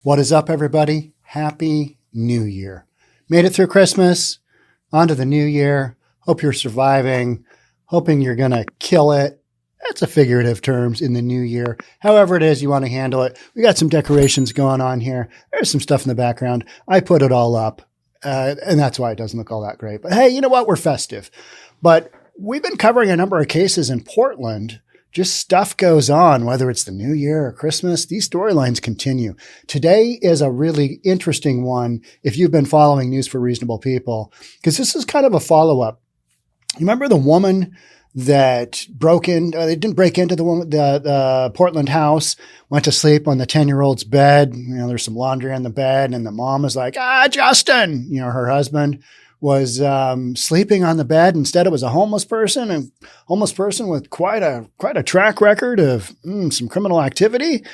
What is up, everybody? Happy New Year. Made it through Christmas, on to the new year. Hope you're surviving, hoping you're going to kill it. That's a figurative terms in the new year. However it is you want to handle it. We got some decorations going on here. There's some stuff in the background. I put it all up, and that's why it doesn't look all that great. But hey, you know what? We're festive. But we've been covering a number of cases in Portland. Just stuff goes on, whether it's the new year or Christmas. These storylines continue. Today is a really interesting one if you've been following News for Reasonable People, because this is kind of a follow-up. You remember the woman that they didn't break into the Portland house, went to sleep on the 10-year-old's bed. You know, there's some laundry on the bed, and the mom was like, Justin, you know, her husband was sleeping on the bed. Instead, it was a homeless person with quite a track record of some criminal activity.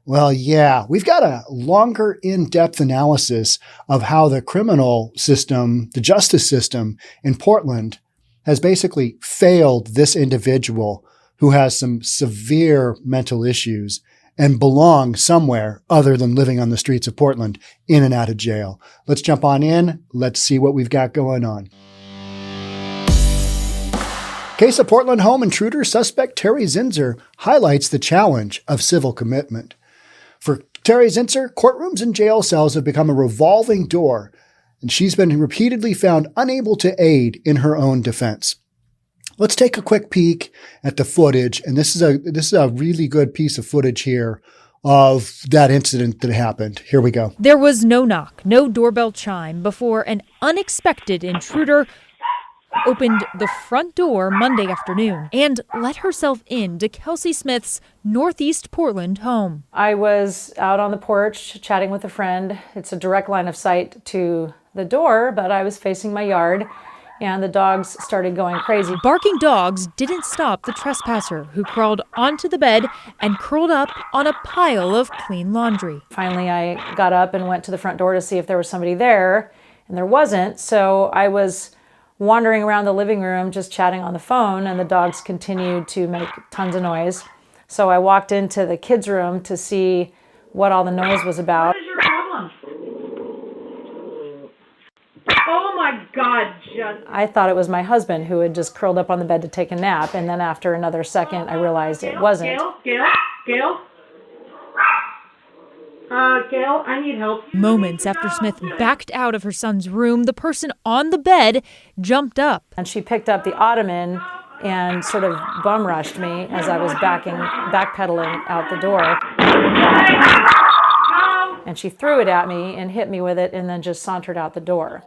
Well, yeah, we've got a longer in-depth analysis of how the criminal system, the justice system in Portland has basically failed this individual who has some severe mental issues and belong somewhere other than living on the streets of Portland, in and out of jail. Let's jump on in. Let's see what we've got going on. Case of Portland home intruder suspect Terri Zinzer highlights the challenge of civil commitment. For Terri Zinzer, courtrooms and jail cells have become a revolving door, and she's been repeatedly found unable to aid in her own defense. Let's take a quick peek at the footage, and this is a really good piece of footage here of that incident that happened. Here we go. There was no knock, no doorbell chime before an unexpected intruder opened the front door Monday afternoon and let herself into Kelsey Smith's Northeast Portland home. I was out on the porch chatting with a friend. It's a direct line of sight to the door, but I was facing my yard, and the dogs started going crazy. Barking dogs didn't stop the trespasser, who crawled onto the bed and curled up on a pile of clean laundry. Finally, I got up and went to the front door to see if there was somebody there, and there wasn't. So I was wandering around the living room just chatting on the phone, and the dogs continued to make tons of noise. So I walked into the kids' room to see what all the noise was about. What is your problem? Oh my God, Justin. I thought it was my husband who had just curled up on the bed to take a nap, and then after another second, I realized it wasn't. Gail, I need help. Moments after Smith backed out of her son's room, the person on the bed jumped up. And she picked up the ottoman and sort of bum rushed me as I was backpedaling out the door. And she threw it at me and hit me with it and then just sauntered out the door.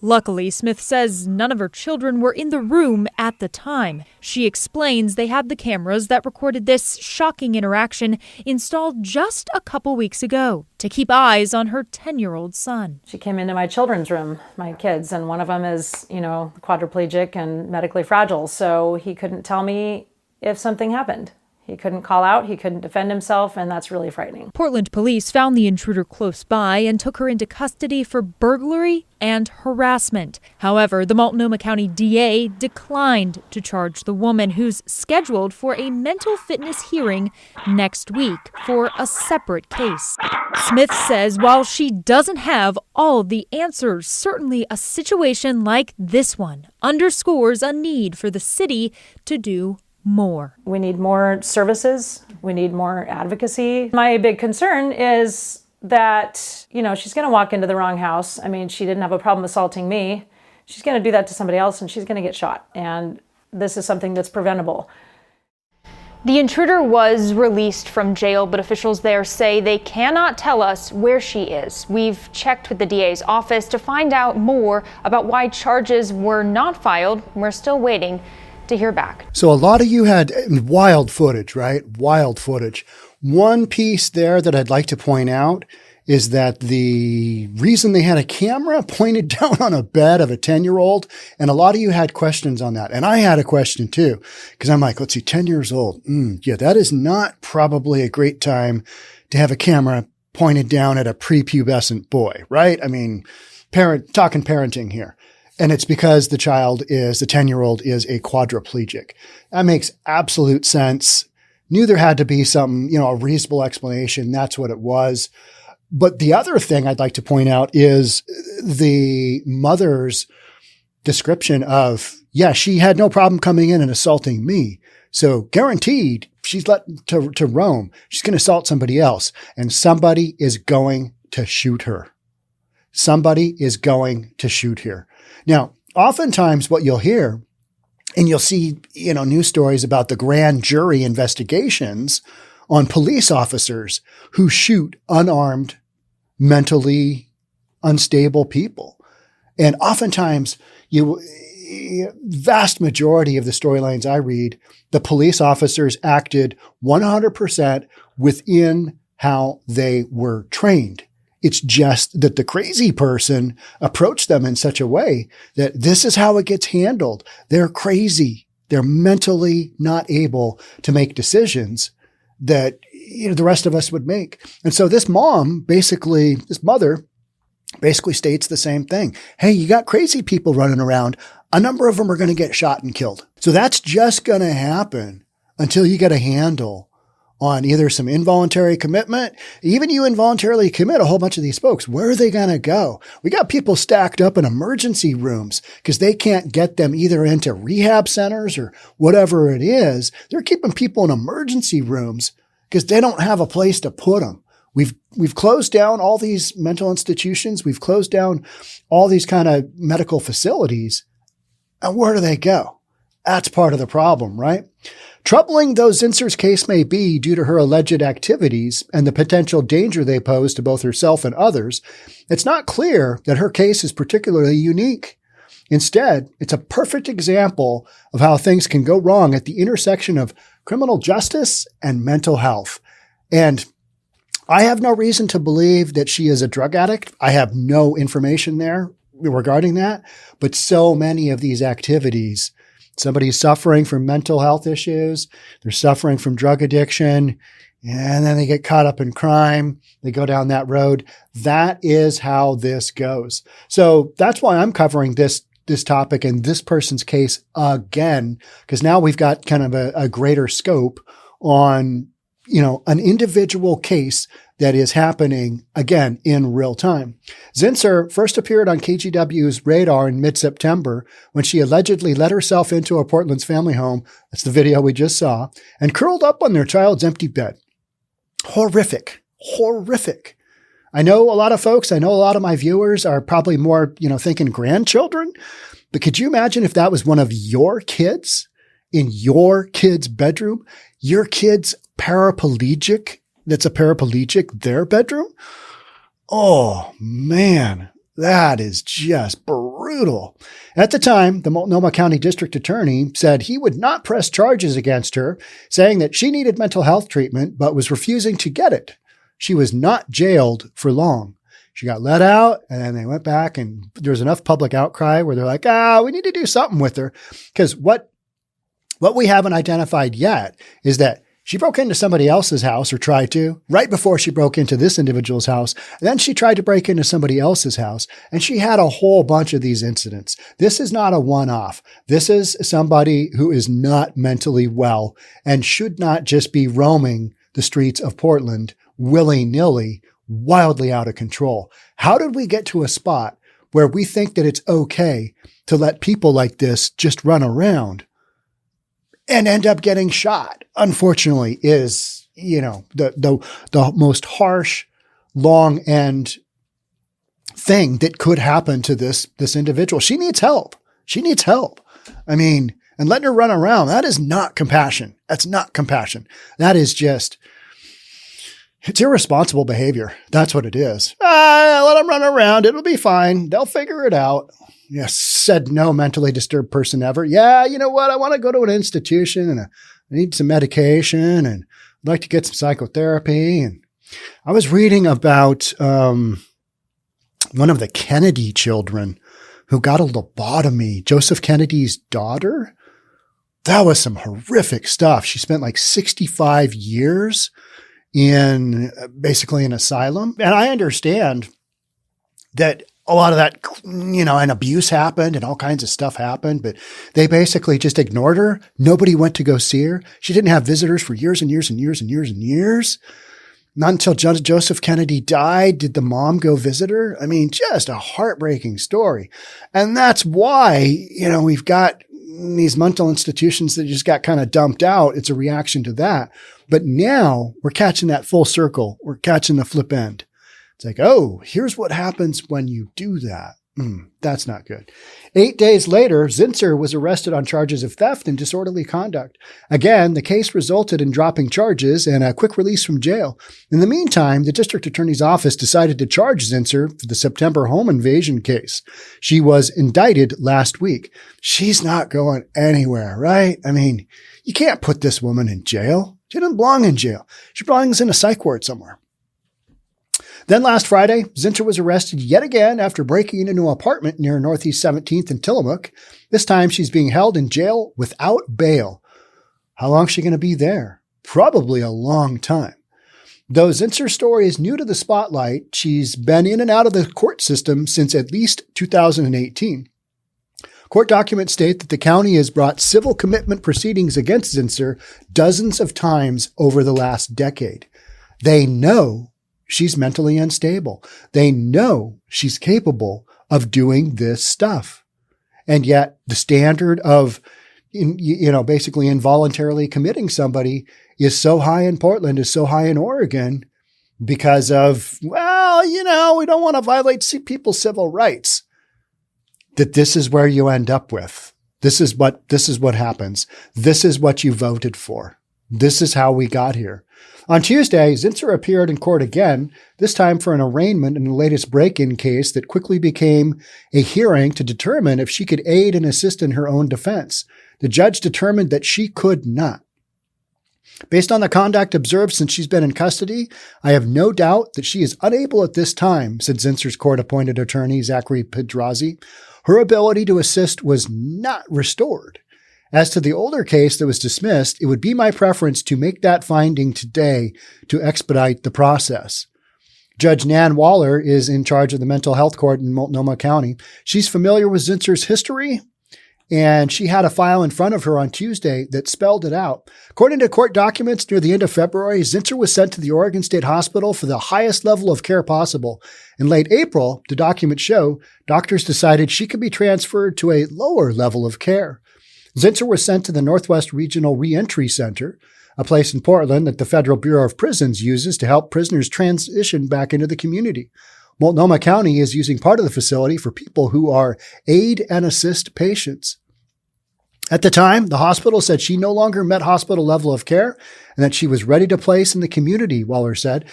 Luckily, Smith says none of her children were in the room at the time. She explains they had the cameras that recorded this shocking interaction installed just a couple weeks ago to keep eyes on her 10-year-old son. She came into my children's room, my kids, and one of them is, quadriplegic and medically fragile, so he couldn't tell me if something happened. He couldn't call out, he couldn't defend himself, and that's really frightening. Portland police found the intruder close by and took her into custody for burglary and harassment. However, the Multnomah County DA declined to charge the woman, who's scheduled for a mental fitness hearing next week for a separate case. Smith says while she doesn't have all the answers, certainly a situation like this one underscores a need for the city to do more. We need more services. We need more advocacy. My big concern is that, she's going to walk into the wrong house. I mean, she didn't have a problem assaulting me. She's going to do that to somebody else and she's going to get shot. And this is something that's preventable. The intruder was released from jail, but officials there say they cannot tell us where she is. We've checked with the DA's office to find out more about why charges were not filed. We're still waiting to hear back. So a lot of you had wild footage, right? Wild footage. One piece there that I'd like to point out is that the reason they had a camera pointed down on a bed of a 10-year-old, and a lot of you had questions on that. And I had a question too, because I'm like, let's see, 10 years old. Yeah, that is not probably a great time to have a camera pointed down at a prepubescent boy, right? I mean, talking parenting here. And it's because the 10-year-old is a quadriplegic. That makes absolute sense. Knew there had to be some, a reasonable explanation. That's what it was. But the other thing I'd like to point out is the mother's description of, yeah, she had no problem coming in and assaulting me. So guaranteed she's let to roam. She's going to assault somebody else, and somebody is going to shoot her. Somebody is going to shoot her. Now, oftentimes what you'll hear, and you'll see, news stories about the grand jury investigations on police officers who shoot unarmed, mentally unstable people. And oftentimes, vast majority of the storylines I read, the police officers acted 100% within how they were trained. It's just that the crazy person approached them in such a way that this is how it gets handled. They're crazy. They're mentally not able to make decisions that the rest of us would make. And so this mother basically states the same thing. Hey, you got crazy people running around. A number of them are going to get shot and killed. So that's just going to happen until you get a handle on either some involuntary commitment. Even you involuntarily commit a whole bunch of these folks. Where are they going to go? We got people stacked up in emergency rooms because they can't get them either into rehab centers or whatever it is. They're keeping people in emergency rooms because they don't have a place to put them. We've closed down all these mental institutions. We've closed down all these kind of medical facilities. And where do they go? That's part of the problem, right? Troubling though Zinzer's case may be due to her alleged activities and the potential danger they pose to both herself and others, it's not clear that her case is particularly unique. Instead, it's a perfect example of how things can go wrong at the intersection of criminal justice and mental health. And I have no reason to believe that she is a drug addict. I have no information there regarding that, but so many of these activities, somebody's suffering from mental health issues, they're suffering from drug addiction, and then they get caught up in crime. They go down that road. That is how this goes. So that's why I'm covering this topic and this person's case again, because now we've got kind of a greater scope on, an individual case that is happening again in real time. Zinzer first appeared on KGW's radar in mid-September when she allegedly let herself into a Portland's family home. That's the video we just saw, and curled up on their child's empty bed. Horrific. I know a lot of my viewers are probably more, thinking grandchildren, but could you imagine if that was one of your kids in your kid's bedroom, your kid's paraplegic, their bedroom? Oh man, that is just brutal. At the time, the Multnomah County District Attorney said he would not press charges against her, saying that she needed mental health treatment, but was refusing to get it. She was not jailed for long. She got let out, and then they went back, and there was enough public outcry where they're like, we need to do something with her. Because what we haven't identified yet is that she broke into somebody else's house, or tried to, right before she broke into this individual's house. And then she tried to break into somebody else's house, and she had a whole bunch of these incidents. This is not a one-off. This is somebody who is not mentally well and should not just be roaming the streets of Portland willy-nilly, wildly out of control. How did we get to a spot where we think that it's okay to let people like this just run around and end up getting shot? Unfortunately, is, the most harsh, long end thing that could happen to this individual. She needs help. I mean, and letting her run around, that is not compassion. That's not compassion. That is just, it's irresponsible behavior. That's what it is. Let them run around. It'll be fine. They'll figure it out. Yes, said no mentally disturbed person ever. Yeah, you know what? I want to go to an institution and I need some medication and I'd like to get some psychotherapy. And I was reading about one of the Kennedy children who got a lobotomy, Joseph Kennedy's daughter. That was some horrific stuff. She spent like 65 years in basically an asylum. And I understand that a lot of that, and abuse happened and all kinds of stuff happened, but they basically just ignored her. Nobody went to go see her. She didn't have visitors for years and years and years and years and years. Not until Joseph Kennedy died did the mom go visit her. I mean, just a heartbreaking story. And that's why, we've got these mental institutions that just got kind of dumped out. It's a reaction to that. But now we're catching that full circle. We're catching the flip end. It's like, oh, here's what happens when you do that. That's not good. 8 days later, Zinzer was arrested on charges of theft and disorderly conduct. Again, the case resulted in dropping charges and a quick release from jail. In the meantime, the district attorney's office decided to charge Zinzer for the September home invasion case. She was indicted last week. She's not going anywhere, right? I mean, you can't put this woman in jail. She doesn't belong in jail. She belongs in a psych ward somewhere. Then last Friday, Zinzer was arrested yet again after breaking into an apartment near Northeast 17th in Tillamook. This time she's being held in jail without bail. How long is she going to be there? Probably a long time. Though Zinzer's story is new to the spotlight, she's been in and out of the court system since at least 2018. Court documents state that the county has brought civil commitment proceedings against Zinzer dozens of times over the last decade. They know she's mentally unstable. They know she's capable of doing this stuff. And yet the standard of, basically involuntarily committing somebody is so high in Portland, is so high in Oregon because of, we don't want to violate people's civil rights, that this is where you end up with. This is what happens. This is what you voted for. This is how we got here. On Tuesday, Zinzer appeared in court again, this time for an arraignment in the latest break-in case that quickly became a hearing to determine if she could aid and assist in her own defense. The judge determined that she could not. Based on the conduct observed since she's been in custody, I have no doubt that she is unable at this time, said Zinzer's court-appointed attorney, Zachary Pedrazi. Her ability to assist was not restored. As to the older case that was dismissed, it would be my preference to make that finding today to expedite the process. Judge Nan Waller is in charge of the mental health court in Multnomah County. She's familiar with Zinzer's history, and she had a file in front of her on Tuesday that spelled it out. According to court documents, near the end of February, Zinzer was sent to the Oregon State Hospital for the highest level of care possible. In late April, the documents show, doctors decided she could be transferred to a lower level of care. Zinzer was sent to the Northwest Regional Reentry Center, a place in Portland that the Federal Bureau of Prisons uses to help prisoners transition back into the community. Multnomah County is using part of the facility for people who are aid and assist patients. At the time, the hospital said she no longer met hospital level of care and that she was ready to place in the community, Waller said.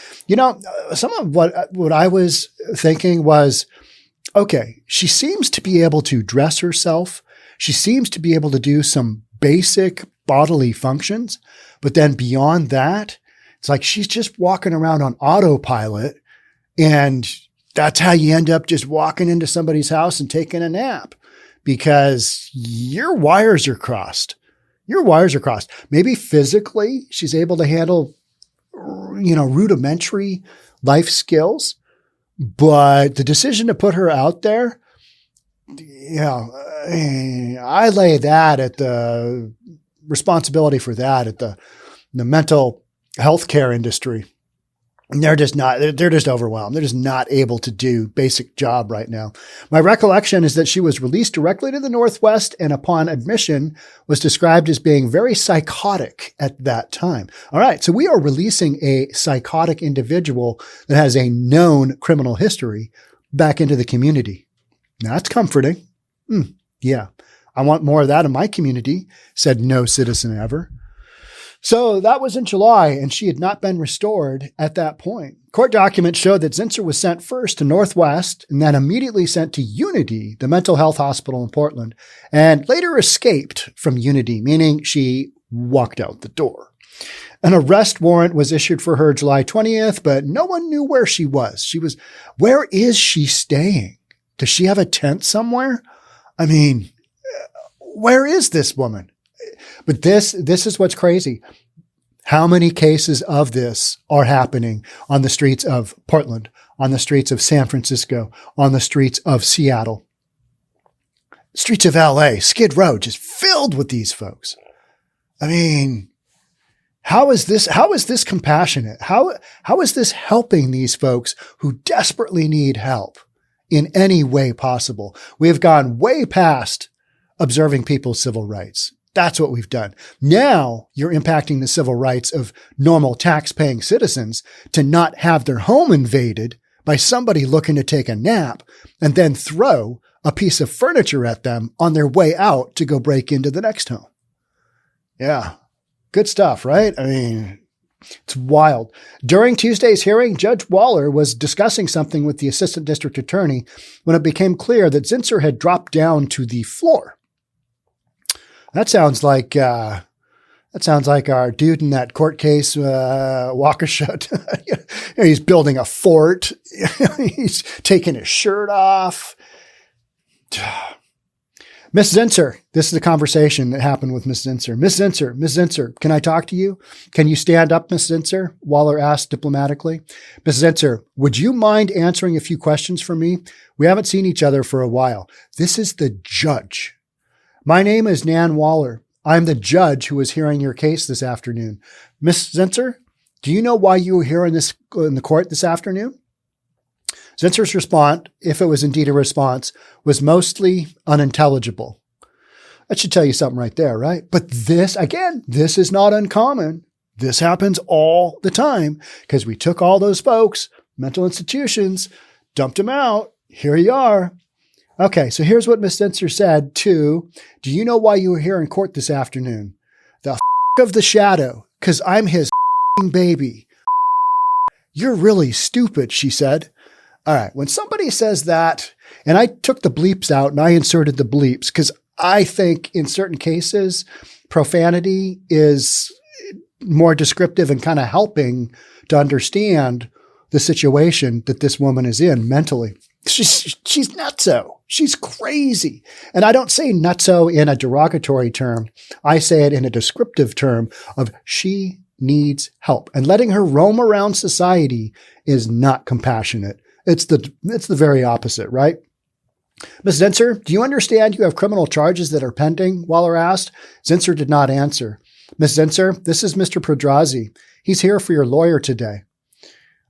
Some of what I was thinking was, okay, she seems to be able to dress herself. She seems to be able to do some basic bodily functions, but then beyond that, it's like she's just walking around on autopilot, and that's how you end up just walking into somebody's house and taking a nap because your wires are crossed. Your wires are crossed. Maybe physically she's able to handle, rudimentary life skills, but the decision to put her out there, I lay that at the responsibility for that at the mental health care industry. And they're just overwhelmed. They're just not able to do basic job right now. My recollection is that she was released directly to the Northwest and upon admission was described as being very psychotic at that time. All right. So we are releasing a psychotic individual that has a known criminal history back into the community. Now, that's comforting. Yeah, I want more of that in my community, said no citizen ever. So that was in July, and she had not been restored at that point. Court documents show that Zinzer was sent first to Northwest and then immediately sent to Unity, the mental health hospital in Portland, and later escaped from Unity, meaning she walked out the door. An arrest warrant was issued for her July 20th, but no one knew where she was. Where is she staying? Does she have a tent somewhere? I mean, where is this woman? But this is what's crazy. How many cases of this are happening on the streets of Portland, on the streets of San Francisco, on the streets of Seattle, streets of LA, Skid Row, just filled with these folks. I mean, How is this compassionate? How is this helping these folks who desperately need help in any way possible? We have gone way past observing people's civil rights. That's what we've done. Now you're impacting the civil rights of normal tax-paying citizens to not have their home invaded by somebody looking to take a nap and then throw a piece of furniture at them on their way out to go break into the next home. Yeah. Good stuff, right? I mean, it's wild. During Tuesday's hearing, Judge Waller was discussing something with the assistant district attorney when it became clear that Zinzer had dropped down to the floor. That sounds like our dude in that court case, Waukesha. He's building a fort. He's taking his shirt off. Miss Zinzer, this is a conversation that happened with Miss Zinzer. Miss Zinzer, can I talk to you? Can you stand up, Miss Zinzer? Waller asked diplomatically. Miss Zinzer, would you mind answering a few questions for me? We haven't seen each other for a while. This is the judge. My name is Nan Waller. I'm the judge who is hearing your case this afternoon. Miss Zinzer, do you know why you were here in the court this afternoon? Zinzer's response, if it was indeed a response, was mostly unintelligible. That should tell you something right there, right? But this is not uncommon. This happens all the time because we took all those folks, mental institutions, dumped them out. Here you are. Okay, so here's what Ms. Zinzer said too. Do you know why you were here in court this afternoon? The of the shadow, because I'm his baby. You're really stupid, she said. All right, when somebody says that, and I took the bleeps out and I inserted the bleeps because I think in certain cases, profanity is more descriptive and kind of helping to understand the situation that this woman is in mentally. She's nutso. She's crazy. And I don't say nutso in a derogatory term. I say it in a descriptive term of she needs help. And letting her roam around society is not compassionate. It's the very opposite, right? Ms. Zinzer, do you understand you have criminal charges that are pending? Waller asked. Zinzer did not answer. Ms. Zinzer, this is Mr. Prodrazi. He's here for your lawyer today.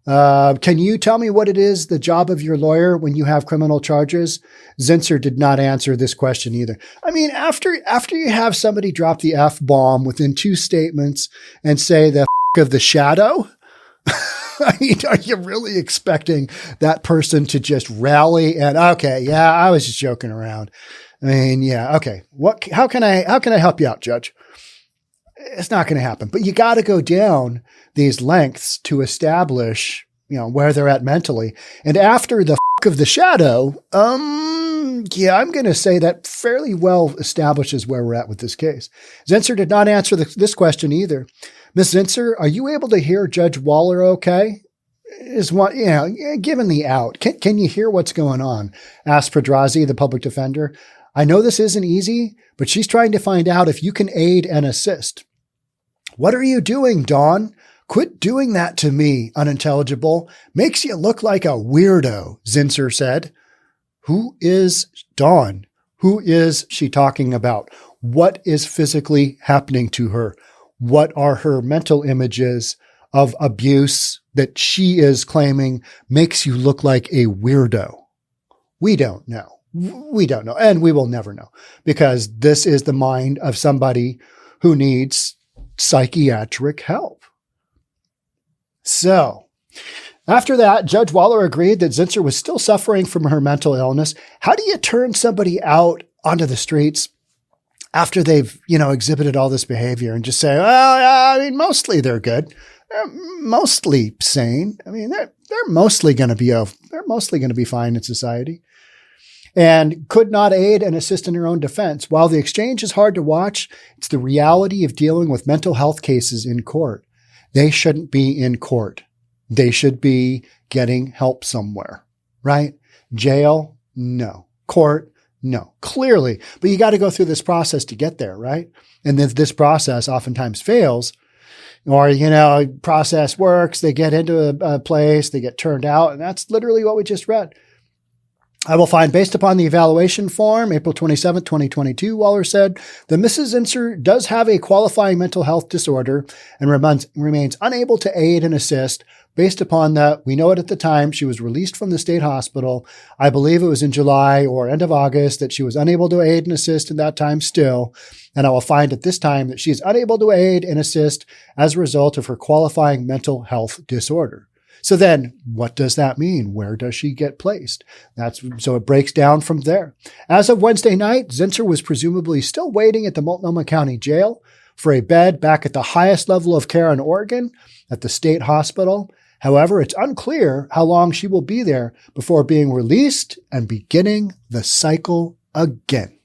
Can you tell me what it is, the job of your lawyer when you have criminal charges? Zinzer did not answer this question either. I mean, after you have somebody drop the F-bomb within two statements and say the of the shadow, I mean, are you really expecting that person to just rally and, okay, yeah, I was just joking around. I mean, yeah, okay. How can I help you out, Judge? It's not going to happen, but you got to go down these lengths to establish, where they're at mentally. And after the of the shadow, yeah, I'm going to say that fairly well establishes where we're at with this case. Zinzer did not answer this question either. Ms. Zinzer, are you able to hear Judge Waller okay? Given the out, can you hear what's going on? Asked Prodrazi, the public defender. I know this isn't easy, but she's trying to find out if you can aid and assist. What are you doing, Dawn? Quit doing that to me, unintelligible. Makes you look like a weirdo, Zinzer said. Who is Dawn? Who is she talking about? What is physically happening to her? What are her mental images of abuse that she is claiming makes you look like a weirdo? We don't know. We don't know. And we will never know because this is the mind of somebody who needs psychiatric help. So after that, Judge Waller agreed that Zinzer was still suffering from her mental illness. How do you turn somebody out onto the streets after they've, exhibited all this behavior and just say, well, I mean, mostly they're good. They're mostly sane. I mean, they're mostly going to be fine in society. And could not aid and assist in her own defense. While the exchange is hard to watch, it's the reality of dealing with mental health cases in court. They shouldn't be in court. They should be getting help somewhere, right? Jail? No. Court? No. Clearly. But you got to go through this process to get there, right? And this process oftentimes fails. Or, process works, they get into a place, they get turned out, and that's literally what we just read. I will find, based upon the evaluation form, April 27, 2022, Waller said, that Mrs. Zinzer does have a qualifying mental health disorder and remains unable to aid and assist. Based upon that, we know it at the time she was released from the state hospital. I believe it was in July or end of August that she was unable to aid and assist at that time still. And I will find at this time that she is unable to aid and assist as a result of her qualifying mental health disorder. So then what does that mean? Where does she get placed? So it breaks down from there. As of Wednesday night, Zinzer was presumably still waiting at the Multnomah County Jail for a bed back at the highest level of care in Oregon at the state hospital. However, it's unclear how long she will be there before being released and beginning the cycle again.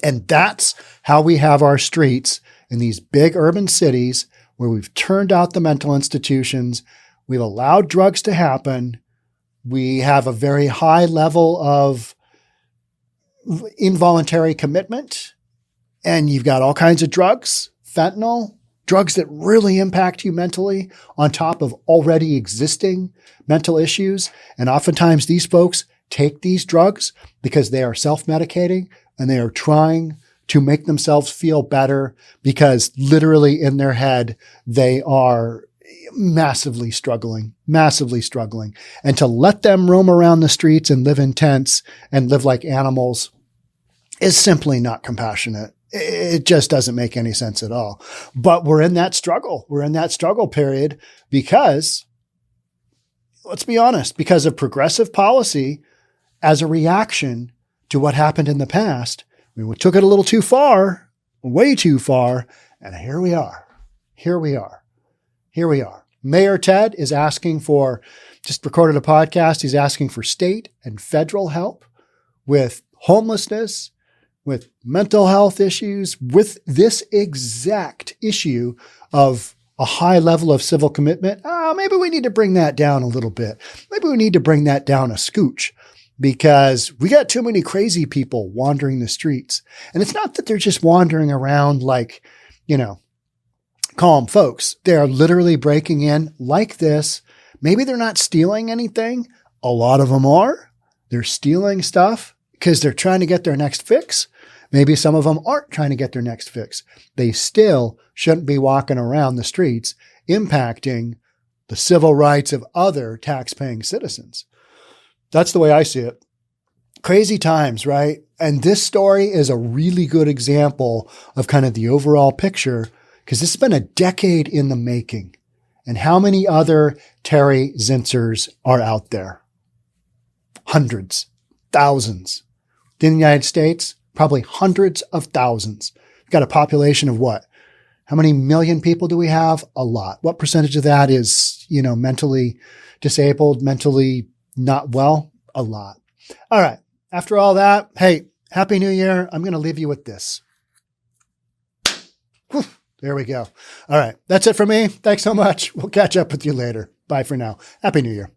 And that's how we have our streets in these big urban cities where we've turned out the mental institutions, we've allowed drugs to happen, we have a very high level of involuntary commitment, and you've got all kinds of drugs, fentanyl, drugs that really impact you mentally on top of already existing mental issues. And oftentimes these folks take these drugs because they are self-medicating and they are trying to make themselves feel better because literally in their head, they are massively struggling. And to let them roam around the streets and live in tents and live like animals is simply not compassionate. It just doesn't make any sense at all. But we're in that struggle. We're in that struggle period because, let's be honest, because of progressive policy as a reaction to what happened in the past. We took it a little too far, way too far, and here we are. Mayor Ted is asking for, just recorded a podcast, he's asking for state and federal help with homelessness, with mental health issues, with this exact issue of a high level of civil commitment. Maybe we need to bring that down a little bit. Maybe we need to bring that down a scooch. Because we got too many crazy people wandering the streets. And it's not that they're just wandering around like, calm folks. They are literally breaking in like this. Maybe they're not stealing anything. A lot of them are. They're stealing stuff because they're trying to get their next fix. Maybe some of them aren't trying to get their next fix. They still shouldn't be walking around the streets impacting the civil rights of other tax-paying citizens. That's the way I see it. Crazy times, right? And this story is a really good example of kind of the overall picture because this has been a decade in the making. And how many other Terri Zinzers are out there? Hundreds, thousands. In the United States, probably hundreds of thousands. We've got a population of what? How many million people do we have? A lot. What percentage of that is, mentally disabled, mentally not well? A lot. All right. After all that, hey, Happy New Year. I'm going to leave you with this. Whew, there we go. All right. That's it for me. Thanks so much. We'll catch up with you later. Bye for now. Happy New Year.